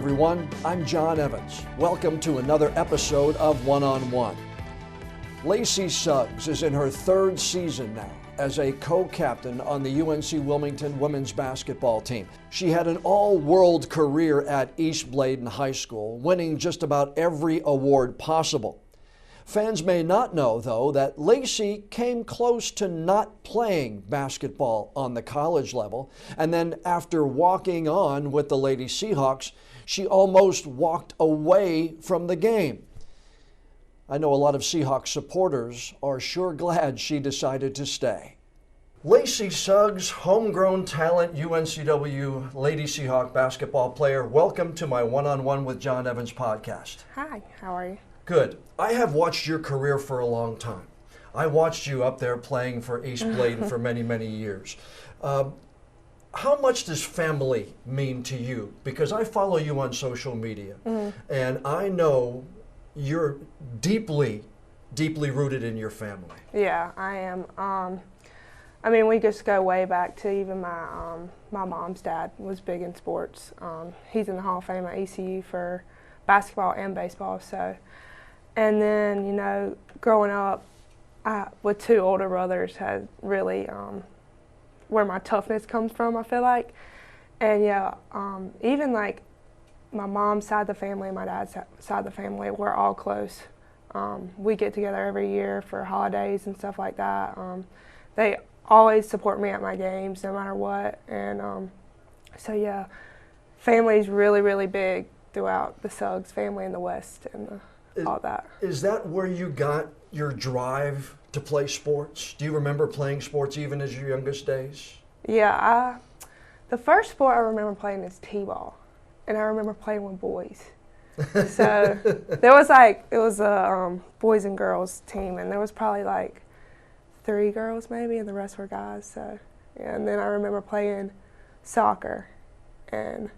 everyone. I'm John Evans. Welcome to another episode of One on One. Lacey Suggs is in her third season now as a co-captain on the UNC Wilmington women's basketball team. She had an all-world career at East Bladen High School, winning just about every award possible. Fans may not know, though, that Lacey came close to not playing basketball on the college level, and then after walking on with the Lady Seahawks, she almost walked away from the game. I know a lot of Seahawks supporters are sure glad she decided to stay. Lacey Suggs, homegrown talent, UNCW Lady Seahawk basketball player. Welcome to my One-on-One with John Evans podcast. Hi, how are you? Good. I have watched your career for a long time. I watched you up there playing for East Bladen for many, many years. How much does family mean to you? Because I follow you on social media, and I know you're deeply, deeply rooted in your family. Yeah, I am. We just go way back to even my mom's dad was big in sports. He's in the Hall of Fame at ECU for basketball and baseball. So, and then growing up with two older brothers had really where my toughness comes from, I feel like. And even like my mom's side of the family and my dad's side of the family, we're all close. We get together every year for holidays and stuff like that. They always support me at my games no matter what. And family's really, really big throughout the Suggs family in the West and all that. Is that where you got your drive to play sports? Do you remember playing sports even as your youngest days? Yeah, the first sport I remember playing is t-ball, and I remember playing with boys. So it was a boys and girls team, and there was probably like 3 girls maybe, and the rest were guys. So yeah, and then I remember playing soccer, and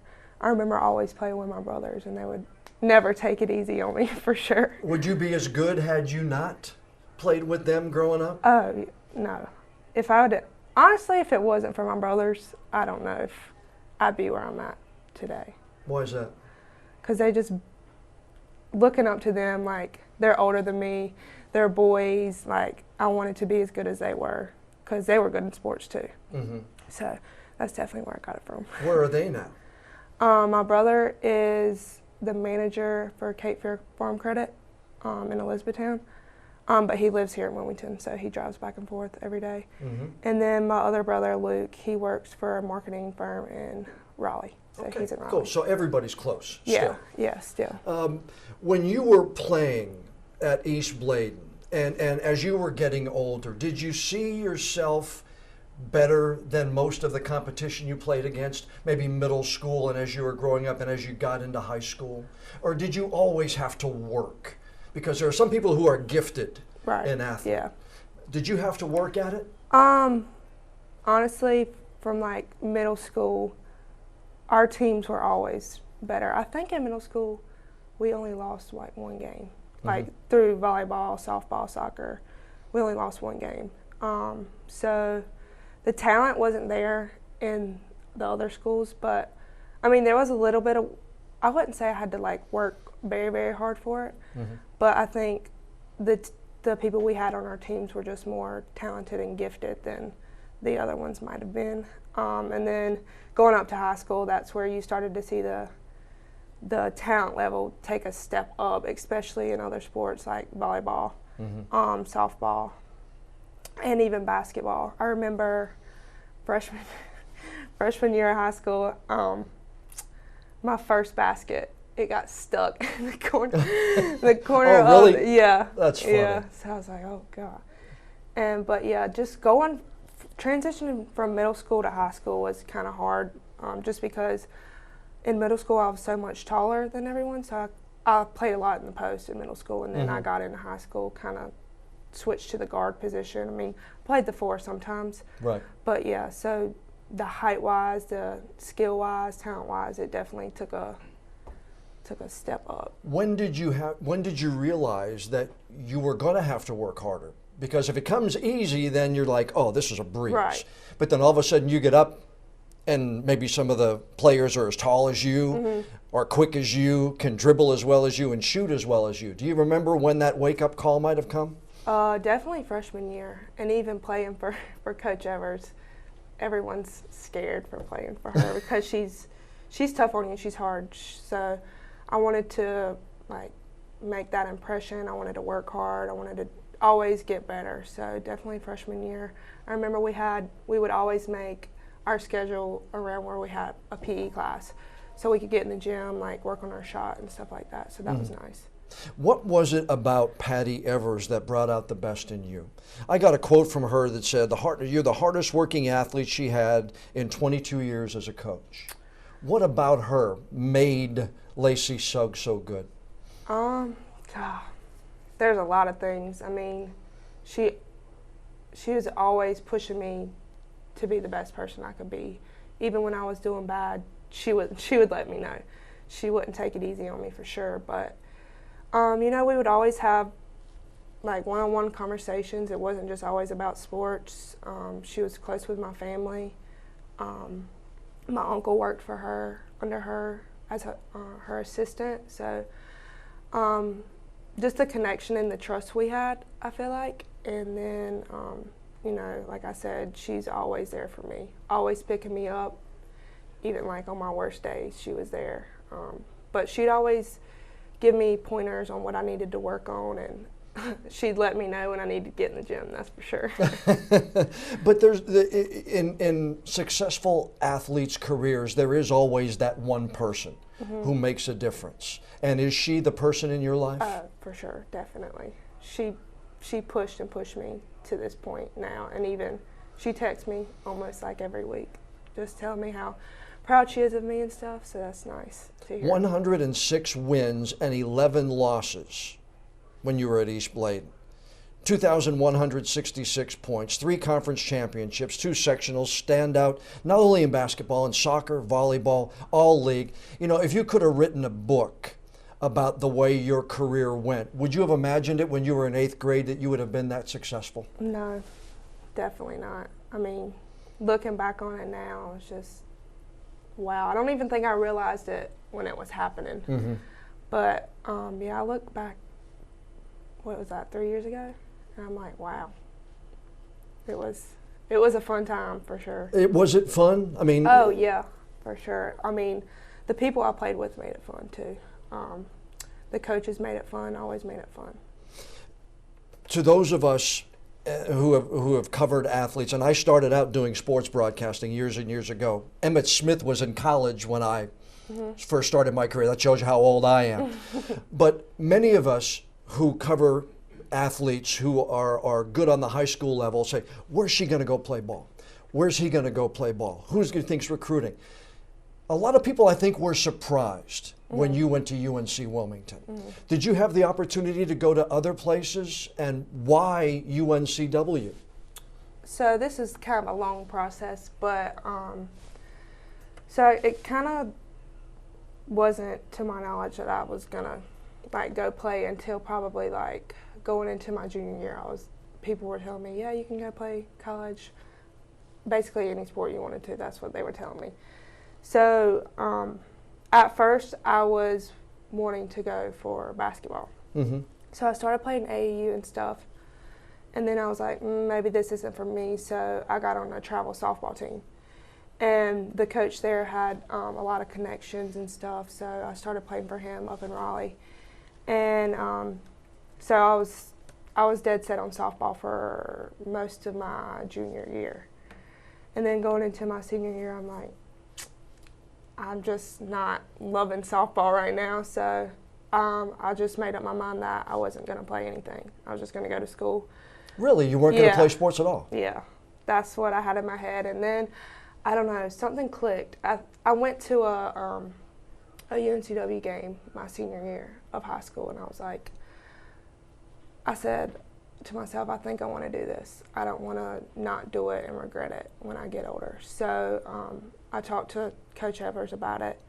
I remember always playing with my brothers, and they would never take it easy on me for sure. Would you be as good had you not played with them growing up? Oh, no. If it wasn't for my brothers, I don't know if I'd be where I'm at today. Why is that? Because they just, looking up to them, like, they're older than me, they're boys, like, I wanted to be as good as they were, because they were good in sports too. Mm-hmm. So that's definitely where I got it from. Where are they now? My brother is the manager for Cape Fear Farm Credit in Elizabethtown, but he lives here in Wilmington, so he drives back and forth every day. Mm-hmm. And then my other brother, Luke, he works for a marketing firm in Raleigh, so he's in Raleigh. Cool. So everybody's close. Yeah, still. Yeah, still. When you were playing at East Bladen, and as you were getting older, did you see yourself better than most of the competition you played against, maybe middle school and as you were growing up and as you got into high school? Or did you always have to work? Because there are some people who are gifted in athletics. Yeah. Did you have to work at it? Honestly, from like middle school, our teams were always better. I think in middle school, we only lost like 1 game. Like through volleyball, softball, soccer, we only lost 1 game. So the talent wasn't there in the other schools, but there was a little bit of, I wouldn't say I had to like work very, very hard for it, but I think the people we had on our teams were just more talented and gifted than the other ones might have been. And then going up to high school, that's where you started to see the talent level take a step up, especially in other sports like volleyball, softball, and even basketball. I remember freshman year of high school, my first basket, it got stuck in the corner. Oh, really? Yeah. That's funny. Yeah. So I was like, oh God. Just transitioning from middle school to high school was kind of hard, just because in middle school I was so much taller than everyone, so I played a lot in the post in middle school, and then I got into high school, kind of switched to the guard position. Played the 4 sometimes. Right. But yeah, so the height-wise, the skill-wise, talent-wise, it definitely took a step up. When did you realize that you were going to have to work harder? Because if it comes easy, then you're like, oh, this is a breeze. Right. But then all of a sudden you get up and maybe some of the players are as tall as you. are quick as you, can dribble as well as you, and shoot as well as you. Do you remember when that wake-up call might have come? Definitely freshman year, and even playing for Coach Evers. Everyone's scared for playing for her because she's tough on you, she's hard. So I wanted to make that impression. I wanted to work hard. I wanted to always get better. So definitely freshman year. I remember we would always make our schedule around where we had a PE class, so we could get in the gym, work on our shot and stuff like that. So that was nice. What was it about Patty Evers that brought out the best in you? I got a quote from her that said, "You're the hardest working athlete she had in 22 years as a coach." What about her made Lacey Suggs so good? There's a lot of things. I mean, she was always pushing me to be the best person I could be. Even when I was doing bad, she would let me know. She wouldn't take it easy on me for sure. But we would always have one-on-one conversations. It wasn't just always about sports. She was close with my family. My uncle worked under her as her assistant. So just the connection and the trust we had, I feel like. And then, like I said, she's always there for me, always picking me up. Even on my worst days, she was there. But she'd always give me pointers on what I needed to work on, and she'd let me know when I needed to get in the gym, that's for sure. But there's in successful athletes' careers, there is always that one person who makes a difference. And is she the person in your life? For sure, definitely. She pushed and pushed me to this point now, and even she texts me almost every week, just telling me how proud she is of me and stuff, so that's nice to hear. 106 wins and 11 losses when you were at East Bladen. 2,166 points, 3 conference championships, 2 sectionals, standout, not only in basketball, in soccer, volleyball, all league. If you could have written a book about the way your career went, would you have imagined it when you were in 8th grade that you would have been that successful? No, definitely not. I mean, looking back on it now, it's just, wow. I don't even think I realized it when it was happening. But I look back, what was that, 3 years ago? And I'm like, wow. It was a fun time for sure. Was it fun? I mean. Oh yeah, for sure. I mean, the people I played with made it fun too. The coaches made it fun, always made it fun. To those of us who have covered athletes, and I started out doing sports broadcasting years and years ago. Emmett Smith was in college when I first started my career. That shows you how old I am. But many of us who cover athletes who are good on the high school level say, where's she going to go play ball? Where's he going to go play ball? Who's going to think's recruiting? A lot of people, I think, were surprised when you went to UNC Wilmington. Did you have the opportunity to go to other places, and why UNCW? So this is kind of a long process, but so it kind of wasn't, to my knowledge, that I was gonna go play until probably going into my junior year. People were telling me, yeah, you can go play college, basically any sport you wanted to. That's what they were telling me. So at first I was wanting to go for basketball. So I started playing AAU and stuff, and then I was like, maybe this isn't for me. So I got on a travel softball team, and the coach there had a lot of connections and stuff. So I started playing for him up in Raleigh, and so I was dead set on softball for most of my junior year, and then going into my senior year, I'm like, I'm just not loving softball right now, so I just made up my mind that I wasn't going to play anything. I was just going to go to school. Really? You weren't going to play sports at all? Yeah. That's what I had in my head. And then, I don't know, something clicked. I went to a UNCW game my senior year of high school, and I said to myself, I think I want to do this. I don't want to not do it and regret it when I get older. So I talked to Coach Evers about it.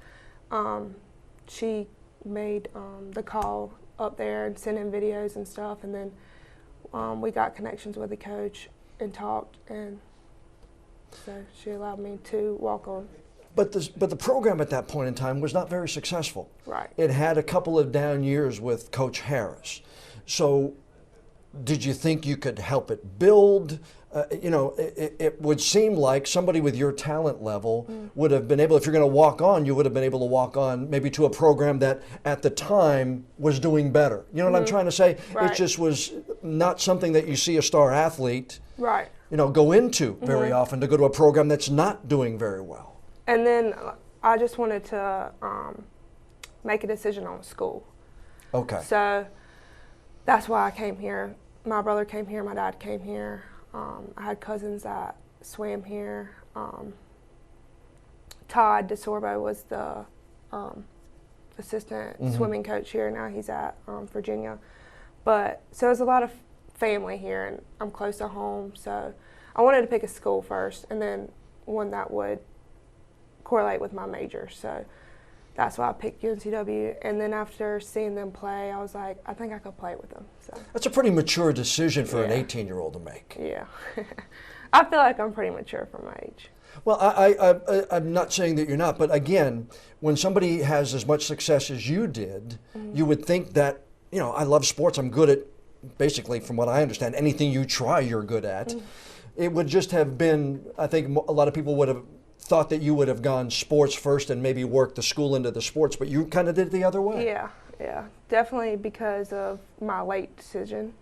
She made the call up there and sent in videos and stuff, and then we got connections with the coach and talked, and so she allowed me to walk on. But the program at that point in time was not very successful. Right. It had a couple of down years with Coach Harris. So did you think you could help it build? It would seem like somebody with your talent level would have been able, if you're going to walk on, you would have been able to walk on maybe to a program that at the time was doing better. You know what I'm trying to say? Right. It just was not something that you see a star athlete, Right. Go into very often, to go to a program that's not doing very well. And then I just wanted to make a decision on school. Okay. So that's why I came here. My brother came here, my dad came here. I had cousins that swam here. Todd DeSorbo was the assistant swimming coach here. Now he's at Virginia. But so there's a lot of family here, and I'm close to home. So I wanted to pick a school first, and then one that would correlate with my major. So that's why I picked UNCW. And then after seeing them play, I was like, I think I could play with them. So That's a pretty mature decision for an 18-year-old to make. yeah. I feel like I'm pretty mature for my age. Well, I'm not saying that you're not, but again, when somebody has as much success as you did, you would think that, I love sports, I'm good at, basically, from what I understand, anything you try, you're good at. It would just have been, I think a lot of people would have thought that you would have gone sports first and maybe worked the school into the sports, but you kind of did it the other way. Yeah. Definitely because of my late decision.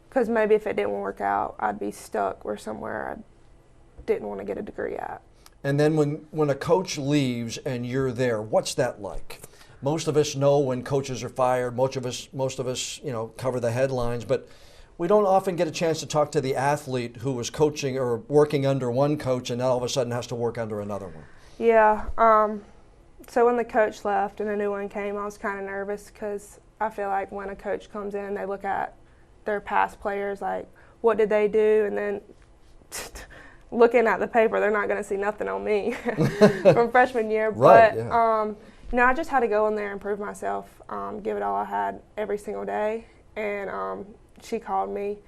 Because maybe if it didn't work out, I'd be stuck or somewhere I didn't want to get a degree at. And then when a coach leaves and you're there, what's that like? Most of us know when coaches are fired. Most of us, cover the headlines, but we don't often get a chance to talk to the athlete who was coaching or working under one coach and now all of a sudden has to work under another one. Yeah. So when the coach left and a new one came, I was kind of nervous because I feel like when a coach comes in, they look at their past players, like, what did they do? And then looking at the paper, they're not going to see nothing on me from freshman year. Right, but, I just had to go in there and prove myself, give it all I had every single day. And she called me,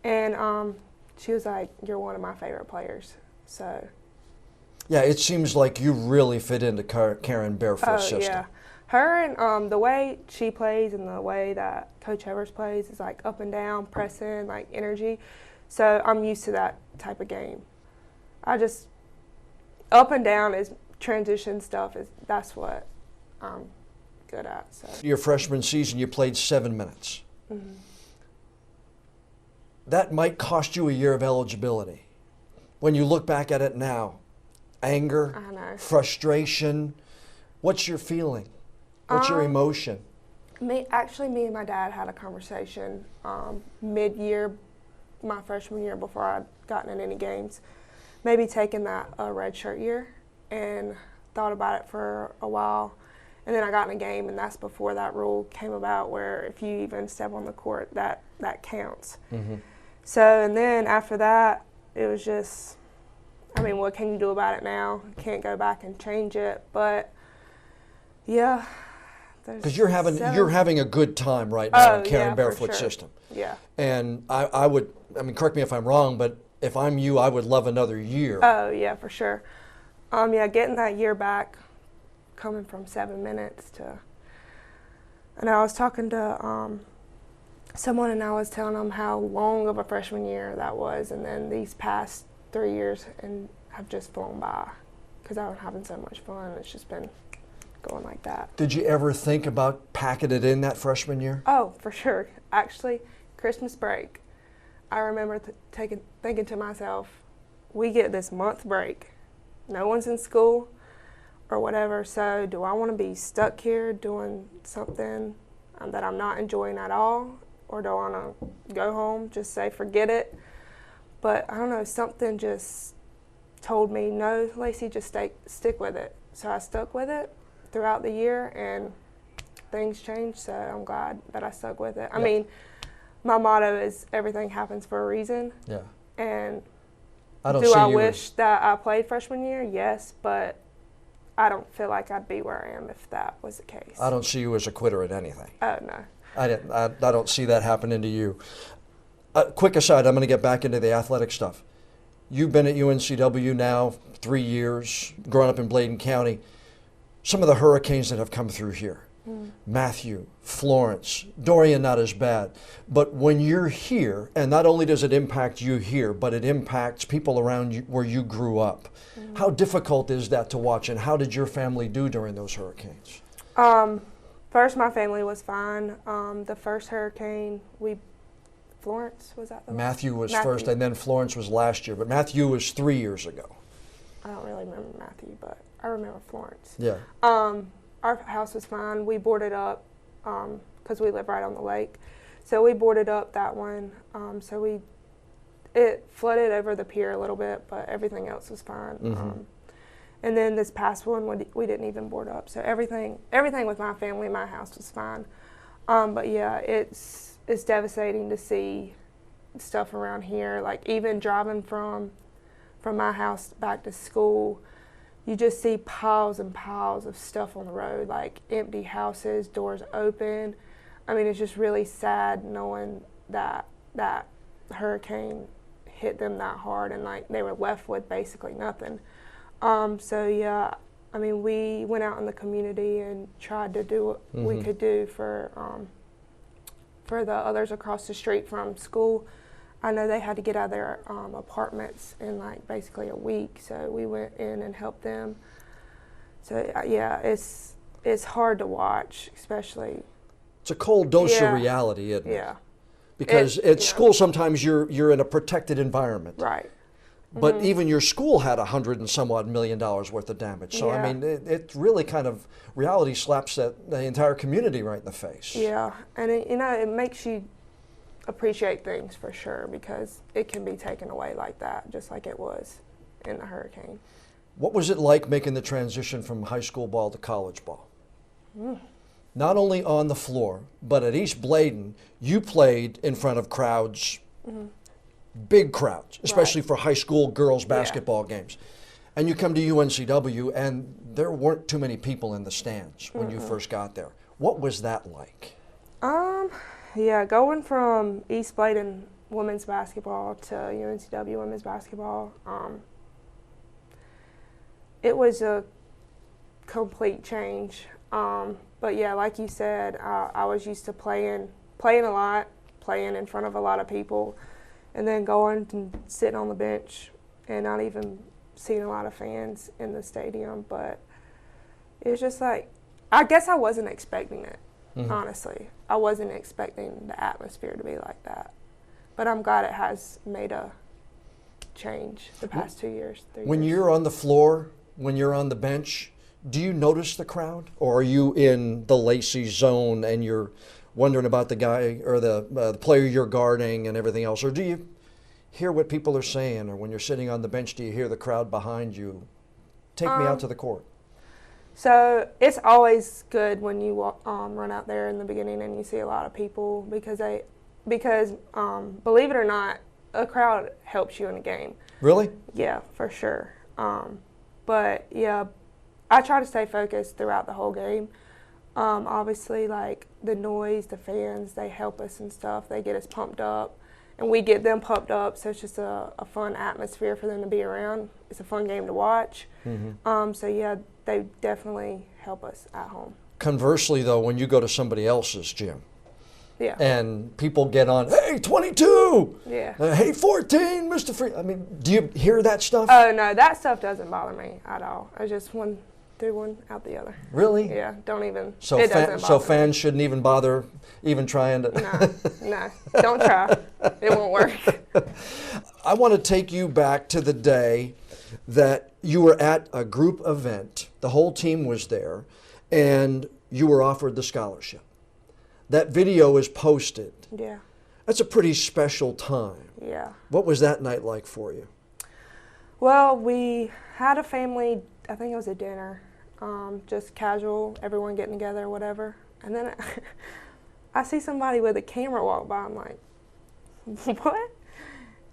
and she was like, you're one of my favorite players. So. Yeah, it seems like you really fit into Karen Barefoot's system. Yeah. Her and the way she plays and the way that Coach Evers plays is like up and down, pressing, like energy. So I'm used to that type of game. Up and down is transition stuff. That's what I'm good at. So. Your freshman season, you played 7 minutes. That might cost you a year of eligibility. When you look back at it now, anger, frustration, what's your feeling? What's your emotion? Me and my dad had a conversation mid-year, my freshman year, before I'd gotten in any games. Maybe taking that redshirt year, and thought about it for a while. And then I got in a game, and that's before that rule came about where if you even step on the court, that counts. So, and then after that, it was just, what can you do about it now? Can't go back and change it, but yeah. Because you're having a good time right now in Karen Barefoot's system. Yeah. And I would, correct me if I'm wrong, but if I'm you, I would love another year. Oh, yeah, for sure. Getting that year back, coming from 7 minutes to, and I was talking to someone, and I was telling them how long of a freshman year that was, and then these past 3 years and have just flown by because I've been having so much fun. It's just been going like that. Did you ever think about packing it in that freshman year? Oh, for sure. Actually, Christmas break, I remember thinking to myself, we get this month break. No one's in school or whatever, so do I want to be stuck here doing something that I'm not enjoying at all, or do I want to go home, just say forget it? But I don't know, something just told me, no, Lacey, just stick with it. So I stuck with it throughout the year, and things changed, so I'm glad that I stuck with it. My motto is everything happens for a reason. Yeah. And do I wish that I played freshman year? Yes, but I don't feel like I'd be where I am if that was the case. I don't see you as a quitter at anything. Oh, no. I don't see that happening to you. Quick aside, I'm going to get back into the athletic stuff. You've been at UNCW now 3 years, growing up in Bladen County. Some of the hurricanes that have come through here, Matthew, Florence, Dorian not as bad. But when you're here, and not only does it impact you here, but it impacts people around you where you grew up. How difficult is that to watch, and how did your family do during those hurricanes? First, my family was fine. The first hurricane, Florence, was that the Matthew was first, and then Florence was last year. But Matthew was 3 years ago. I don't really remember Matthew, but I remember Florence. Yeah. Our house was fine. We boarded up because we live right on the lake. So we boarded up that one. It flooded over the pier a little bit, but everything else was fine. And then this past one, we didn't even board up. So everything with my family, my house was fine. But yeah, it's devastating to see stuff around here. Like even driving from my house back to school, you just see piles and piles of stuff on the road, like empty houses, doors open. I mean, it's just really sad knowing that hurricane hit them that hard and like they were left with basically nothing. So yeah, I mean, we went out in the community and tried to do what we could do for the others across the street from school. I know they had to get out of their apartments in like basically a week, so we went in and helped them. So yeah, it's hard to watch, especially. It's a cold dose of reality, isn't it? Yeah. Because at school sometimes you're in a protected environment. Right. But even your school had $100 and some odd million worth of damage. So I mean, it really kind of reality slaps the entire community right in the face. Yeah, and it makes you appreciate things for sure, because it can be taken away like that, just like it was in the hurricane. What was it like making the transition from high school ball to college ball? Not only on the floor, but at East Bladen, you played in front of crowds, big crowds, especially for high school girls basketball games. And you come to UNCW, and there weren't too many people in the stands when you first got there. What was that like? Yeah, going from East Bladen women's basketball to UNCW women's basketball, it was a complete change. But yeah, like you said, I was used to playing a lot, playing in front of a lot of people, and then going and sitting on the bench and not even seeing a lot of fans in the stadium. But it was just like, I guess I wasn't expecting it. Honestly, I wasn't expecting the atmosphere to be like that, but I'm glad it has made a change the past 2 years. When you're on the floor, when you're on the bench, do you notice the crowd, or are you in the Lacey zone and you're wondering about the guy or the player you're guarding and everything else, or do you hear what people are saying, or when you're sitting on the bench, do you hear the crowd behind you? Take me out to the court. So it's always good when you run out there in the beginning and you see a lot of people, because believe it or not, a crowd helps you in a game. Really? Yeah, for sure. But yeah, I try to stay focused throughout the whole game. Obviously, like the noise, the fans, they help us and stuff. They get us pumped up, and we get them pumped up. So it's just a fun atmosphere for them to be around. It's a fun game to watch. So yeah, they definitely help us at home. Conversely, though, when you go to somebody else's gym, yeah, and people get on, hey, 22, yeah, hey, 14, Mr. Free. I mean, do you hear that stuff? Oh no, that stuff doesn't bother me at all. I just one through one out the other. Really? Yeah, don't even. So it doesn't bother fans me. shouldn't even bother even trying to. No, don't try. It won't work. I want to take you back to the day that you were at a group event. The whole team was there, and you were offered the scholarship. That video is posted. Yeah. That's a pretty special time. Yeah. What was that night like for you? Well, we had a family, I think it was a dinner, just casual, everyone getting together, whatever. And then I see somebody with a camera walk by. I'm like, what?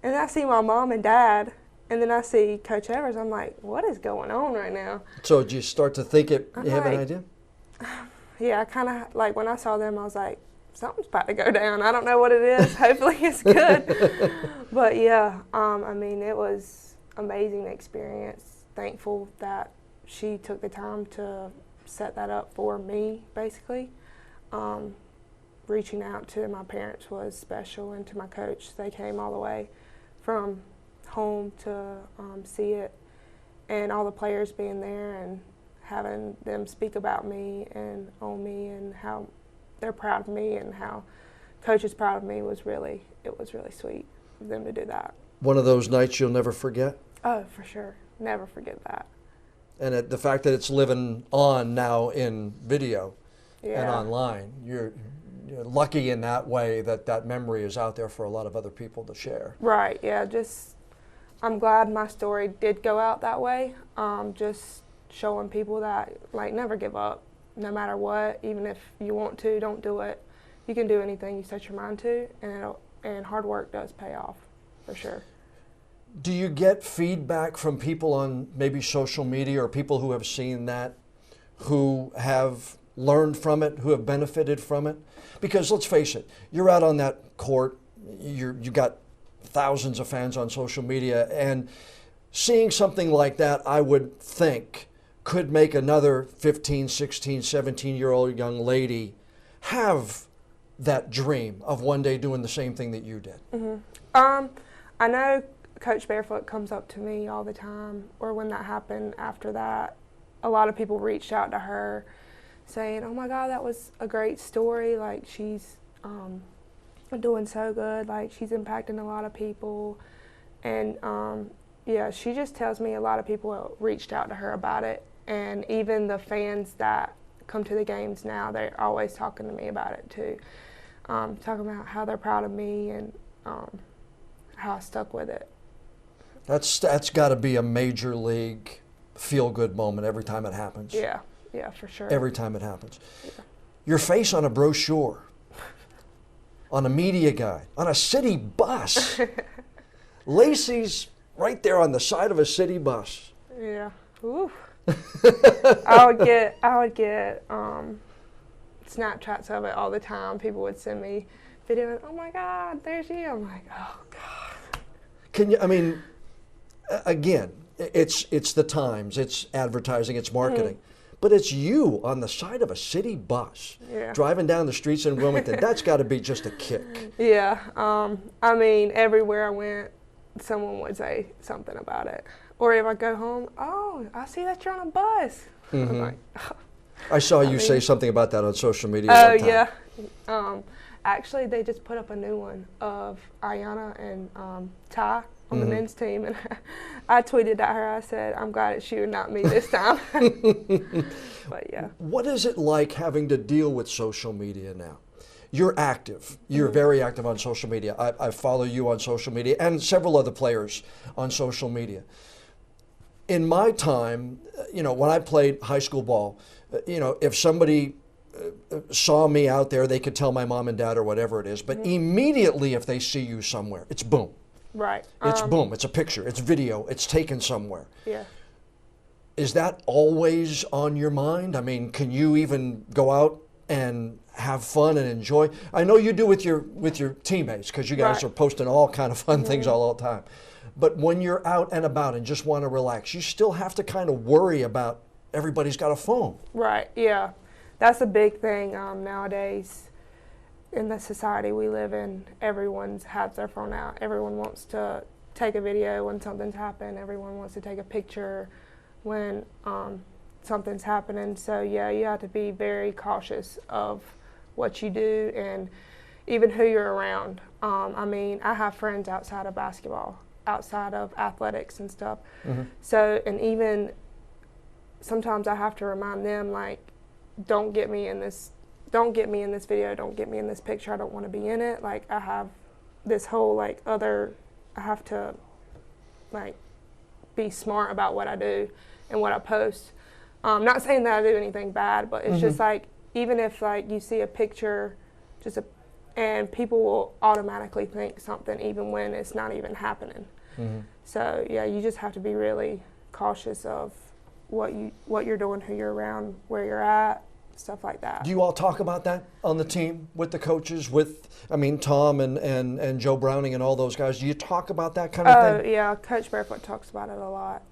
And I see my mom and dad, and then I see Coach Evers. I'm like, what is going on right now? So did you start to think you have an like, idea? Yeah, I kind of, like, when I saw them, I was like, something's about to go down. I don't know what it is. Hopefully it's good. But, yeah, I mean, it was amazing experience. Thankful that she took the time to set that up for me, basically. Reaching out to my parents was special, and to my coach. They came all the way from home to see it, and all the players being there and having them speak about me and on me and how they're proud of me and how coach is proud of me was really sweet of them to do that. One of those nights you'll never forget? Oh, for sure. Never forget that. And the fact that it's living on now in video Yeah. and online, you're lucky in that way that that memory is out there for a lot of other people to share. Right, yeah, just I'm glad my story did go out that way. Just showing people that, like, never give up, no matter what. Even if you want to, don't do it. You can do anything you set your mind to, and hard work does pay off, for sure. Do you get feedback from people on maybe social media or people who have seen that, who have learned from it, who have benefited from it? Because let's face it, you're out on that court, you got thousands of fans on social media, and seeing something like that, I would think, could make another 15, 16, 17-year-old young lady have that dream of one day doing the same thing that you did. Mm-hmm. I know Coach Barefoot comes up to me all the time, or when that happened after that, a lot of people reached out to her saying, oh my God, that was a great story. Like, she's doing so good. Like, she's impacting a lot of people. And yeah, she just tells me a lot of people reached out to her about it. And even the fans that come to the games now, they're always talking to me about it too. Talking about how they're proud of me and how I stuck with it. That's got to be a major league feel-good moment every time it happens. Yeah, yeah, for sure. Every time it happens. Yeah. Your face on a brochure, on a media guide, on a city bus. Lacey's right there on the side of a city bus. Yeah. Ooh. I would get Snapchats of it all the time. People would send me videos. Oh my God, there's you. I'm like, oh God. Can you? I mean, again, it's the Times, it's advertising, it's marketing, but it's you on the side of a city bus, driving down the streets in Wilmington. That's got to be just a kick. Yeah. I mean, everywhere I went, someone would say something about it. Or if I go home, oh, I see that you're on a bus. Mm-hmm. I'm like, oh. I saw you say something about that on social media. Oh, one time. yeah. Actually, they just put up a new one of Ayanna and Ty on the men's team. And I tweeted at her, I said, I'm glad it's you and not me this time. But yeah. What is it like having to deal with social media now? You're active. You're very active on social media. I follow you on social media and several other players on social media. In my time, when I played high school ball, if somebody saw me out there, they could tell my mom and dad or whatever it is. But immediately if they see you somewhere, it's boom. Right. It's boom. It's a picture. It's video. It's taken somewhere. Yeah. Is that always on your mind? I mean, can you even go out and have fun and enjoy? I know you do with your teammates, because you guys are posting all kind of fun things all the time. But when you're out and about and just want to relax, you still have to kind of worry about everybody's got a phone. Right, yeah. That's a big thing nowadays in the society we live in. Everyone's has their phone out. Everyone wants to take a video when something's happened. Everyone wants to take a picture when something's happening. So yeah, you have to be very cautious of what you do and even who you're around. I mean, I have friends outside of basketball, outside of athletics and stuff. So, and even sometimes I have to remind them, like, don't get me in this video, don't get me in this picture, I don't want to be in it. Like, I have this whole I have to be smart about what I do and what I post. Not saying that I do anything bad, but it's just like, even if you see a picture, and people will automatically think something even when it's not even happening. So yeah, you just have to be really cautious of what you're doing, who you're around, where you're at, stuff like that. Do you all talk about that on the team with the coaches, Tom and Joe Browning and all those guys? Do you talk about that kind of thing? Oh, yeah. Coach Barefoot talks about it a lot.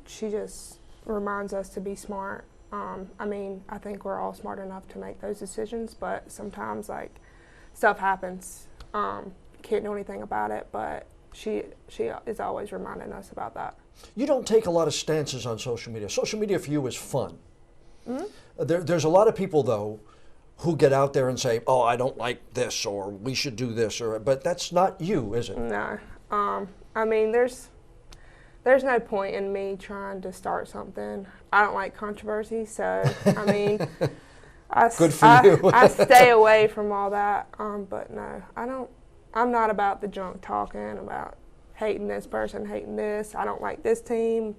She just reminds us to be smart. I think we're all smart enough to make those decisions, but sometimes, stuff happens. Can't do anything about it, but she is always reminding us about that. You don't take a lot of stances on social media. Social media for you is fun. Mm-hmm. There's a lot of people, though, who get out there and say, oh, I don't like this, or we should do this, but that's not you, is it? No. There's no point in me trying to start something. I don't like controversy, so, Good for you. I stay away from all that, but no, I'm not about the junk talking, about hating this person, hating this. I don't like this team.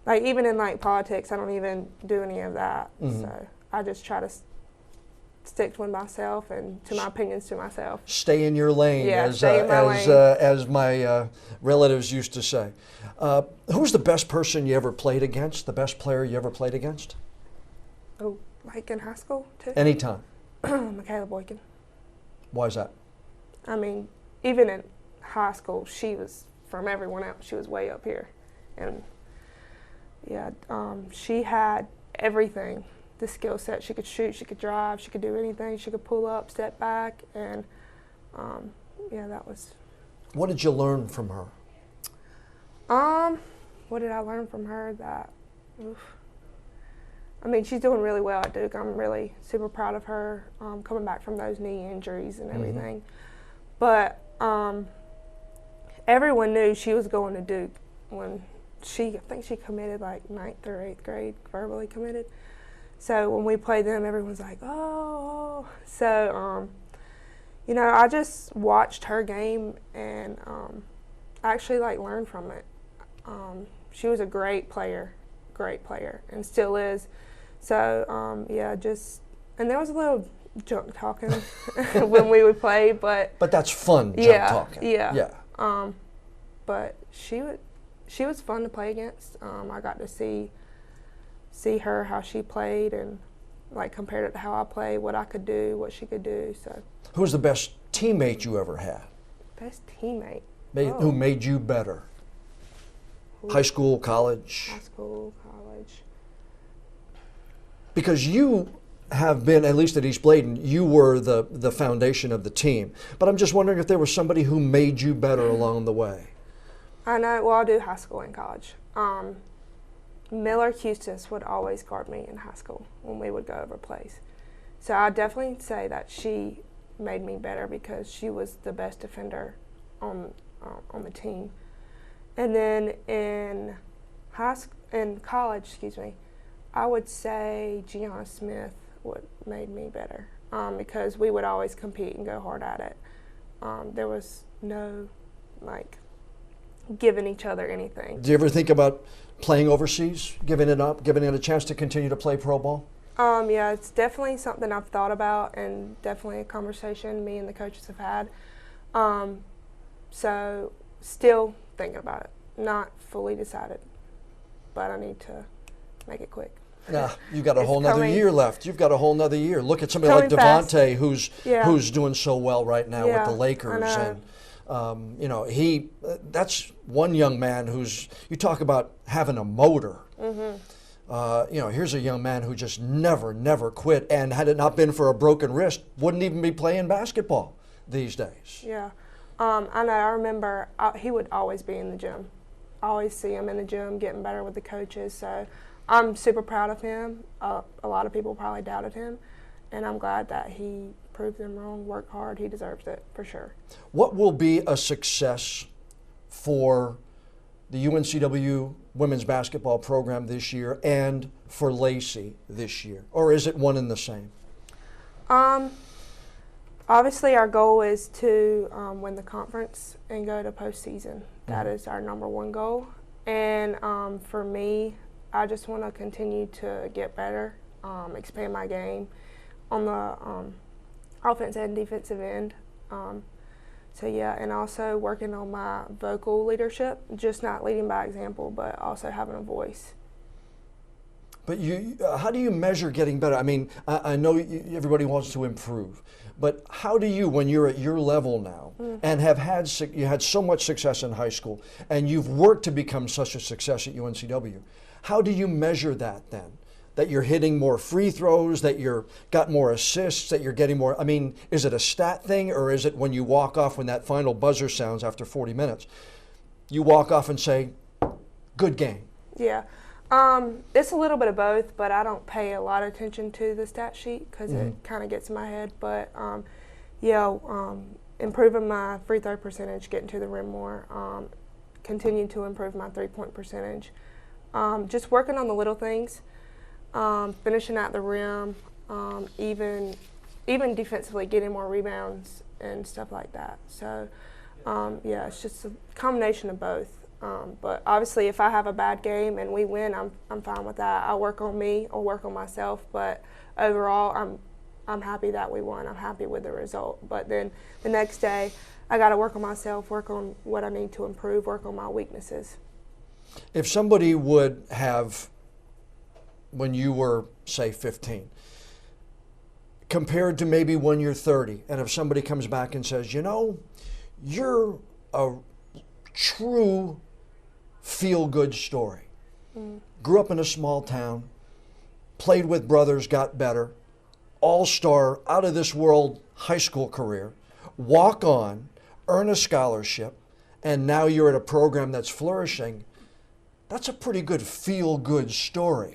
Even in politics, I don't even do any of that. Mm-hmm. So I just try to stick to myself and to my opinions to myself. Stay in your lane, lane. As my relatives used to say. Who's the best person you ever played against? The best player you ever played against? Oh, in high school too? Anytime. Michaela Boykin. Why is that? Even in high school, she was, from everyone else, she was way up here. And she had everything. The skill set. She could shoot, she could drive, she could do anything. She could pull up, step back, and that was. What did you learn from her? What did I learn from her? She's doing really well at Duke. I'm really super proud of her, coming back from those knee injuries and everything. Mm-hmm. But everyone knew she was going to Duke when I think she committed 9th or 8th grade, verbally committed. So when we played them, everyone's like, oh. So, I just watched her game and actually learned from it. She was a great player, and still is. So, and there was a little junk talking when we would play, but that's fun, junk talking. Yeah. But she was fun to play against. I got to see her, how she played, and compared it to how I play, what I could do, what she could do. So, who was the best teammate you ever had? Best teammate? Who made you better? High school, college? High school, college. Because you have been, at least at East Bladen, you were the foundation of the team. But I'm just wondering if there was somebody who made you better along the way. I know. Well, I do high school and college. Miller Custis would always guard me in high school when we would go over plays. So I definitely say that she made me better because she was the best defender on the team. And then in college, I would say Gianna Smith made me better because we would always compete and go hard at it. There was no giving each other anything. Do you ever think about playing overseas, giving it up, giving it a chance to continue to play pro ball? Yeah, it's definitely something I've thought about and definitely a conversation me and the coaches have had. So still thinking about it. Not fully decided, but I need to make it quick. Yeah, you've got a whole nother year left. You've got a whole nother year. Look at somebody like Devontae, who's doing so well right now with the Lakers. And that's one young man you talk about having a motor. Mm-hmm. Here's a young man who just never quit, and had it not been for a broken wrist, wouldn't even be playing basketball these days. Yeah, I know. I remember he would always be in the gym. I always see him in the gym getting better with the coaches. So I'm super proud of him. A lot of people probably doubted him, and I'm glad that he proved them wrong, worked hard. He deserves it for sure. What will be a success for the UNCW women's basketball program this year and for Lacey this year? Or is it one and the same? Obviously, our goal is to win the conference and go to postseason. That is our number one goal. And for me, I just want to continue to get better, expand my game on the offense and defensive end. And also working on my vocal leadership, just not leading by example, but also having a voice. But how do you measure getting better? I mean, I know everybody wants to improve, but how do you, when you're at your level now and you had so much success in high school and you've worked to become such a success at UNCW, how do you measure that then? That you're hitting more free throws, that you're got more assists, that you're getting more, I mean, is it a stat thing, or is it when you walk off, when that final buzzer sounds after 40 minutes, you walk off and say, good game? Yeah. It's a little bit of both, but I don't pay a lot of attention to the stat sheet because it kind of gets in my head. But improving my free throw percentage, getting to the rim more, continuing to improve my 3-point percentage, just working on the little things, finishing at the rim, even defensively getting more rebounds and stuff like that. So it's just a combination of both. But obviously, if I have a bad game and we win, I'm fine with that. I work on me or work on myself. But overall, I'm happy that we won. I'm happy with the result. But then the next day, I got to work on myself, work on what I need to improve, work on my weaknesses. If somebody would have, when you were, say, 15, compared to maybe when you're 30, and if somebody comes back and says, you know, you're a true feel-good story. Grew up in a small town, played with brothers, got better, all-star, out-of-this-world high school career, walk on, earn a scholarship, and now you're at a program that's flourishing. That's a pretty good feel-good story.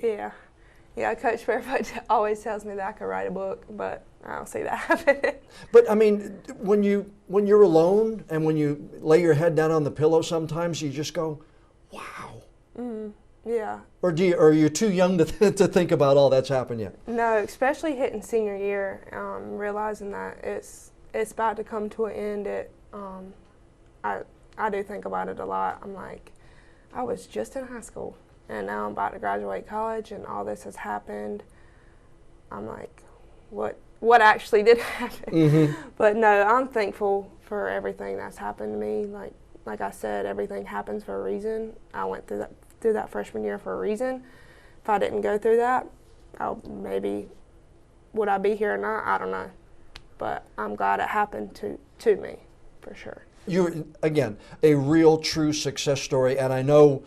Yeah, Coach Barefoot always tells me that I could write a book, but I don't see that happening. But I mean, when you're alone and when you lay your head down on the pillow, sometimes you just go, "Wow." Yeah. Or are you too young to think about all that's happened yet? No, especially hitting senior year, realizing that it's about to come to an end. I do think about it a lot. I'm like, I was just in high school, and now I'm about to graduate college, and all this has happened. I'm like, what actually did happen? But no, I'm thankful for everything that's happened to me. Like I said, everything happens for a reason. I went through that freshman year for a reason. If I didn't go through that, would I be here or not? I don't know. But I'm glad it happened to me, for sure. You're, again, a real true success story, and I know,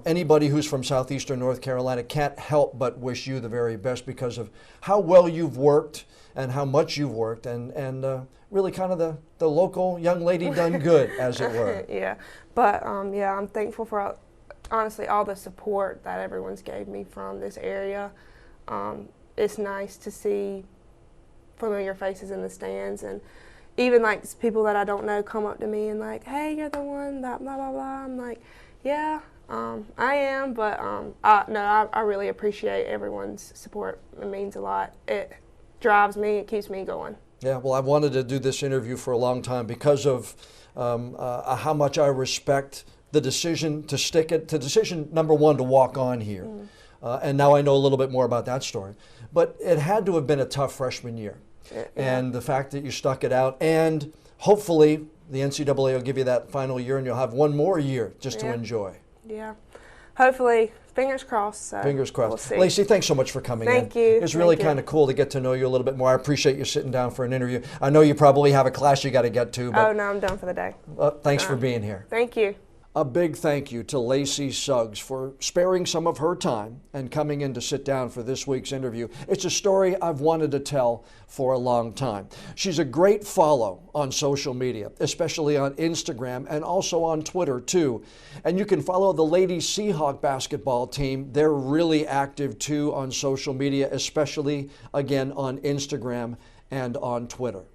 anybody who's from southeastern North Carolina can't help but wish you the very best because of how well you've worked and how much you've worked, and really kind of the local young lady done good, as it were. Yeah, but I'm thankful for honestly all the support that everyone's gave me from this area. It's nice to see familiar faces in the stands, and even like people that I don't know come up to me and like, hey, you're the one that blah blah blah. I'm like, yeah, I am, but I really appreciate everyone's support. It means a lot. It drives me. It keeps me going. Yeah, well, I've wanted to do this interview for a long time because of how much I respect the decision to stick it, to decision number one to walk on here. And now I know a little bit more about that story. But it had to have been a tough freshman year. Yeah. And the fact that you stuck it out, and hopefully the NCAA will give you that final year and you'll have one more year just to enjoy. Yeah, hopefully. Fingers crossed. So fingers crossed. We'll see. Lacey, thanks so much for coming in. Thank you. It's really kind of cool to get to know you a little bit more. I appreciate you sitting down for an interview. I know you probably have a class you got to get to. But, oh, no, I'm done for the day. Thanks for being here. Thank you. A big thank you to Lacey Suggs for sparing some of her time and coming in to sit down for this week's interview. It's a story I've wanted to tell for a long time. She's a great follow on social media, especially on Instagram and also on Twitter too. And you can follow the Lady Seahawks basketball team. They're really active too on social media, especially again on Instagram and on Twitter.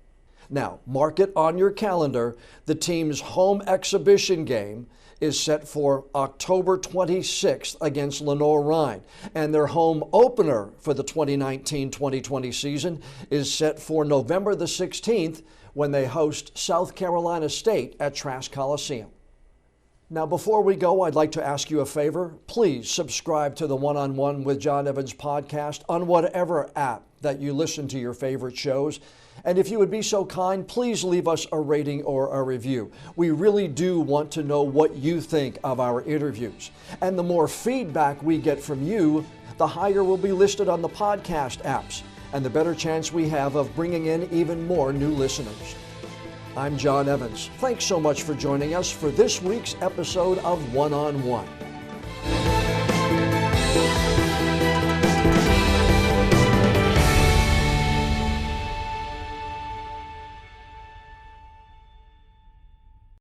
Now, mark it on your calendar. The team's home exhibition game is set for October 26th against Lenoir-Rhyne. And their home opener for the 2019-2020 season is set for November the 16th when they host South Carolina State at Trask Coliseum. Now, before we go, I'd like to ask you a favor. Please subscribe to the One-on-One with John Evans podcast on whatever app that you listen to your favorite shows. And if you would be so kind, please leave us a rating or a review. We really do want to know what you think of our interviews. And the more feedback we get from you, the higher we'll be listed on the podcast apps, and the better chance we have of bringing in even more new listeners. I'm John Evans. Thanks so much for joining us for this week's episode of One-on-One.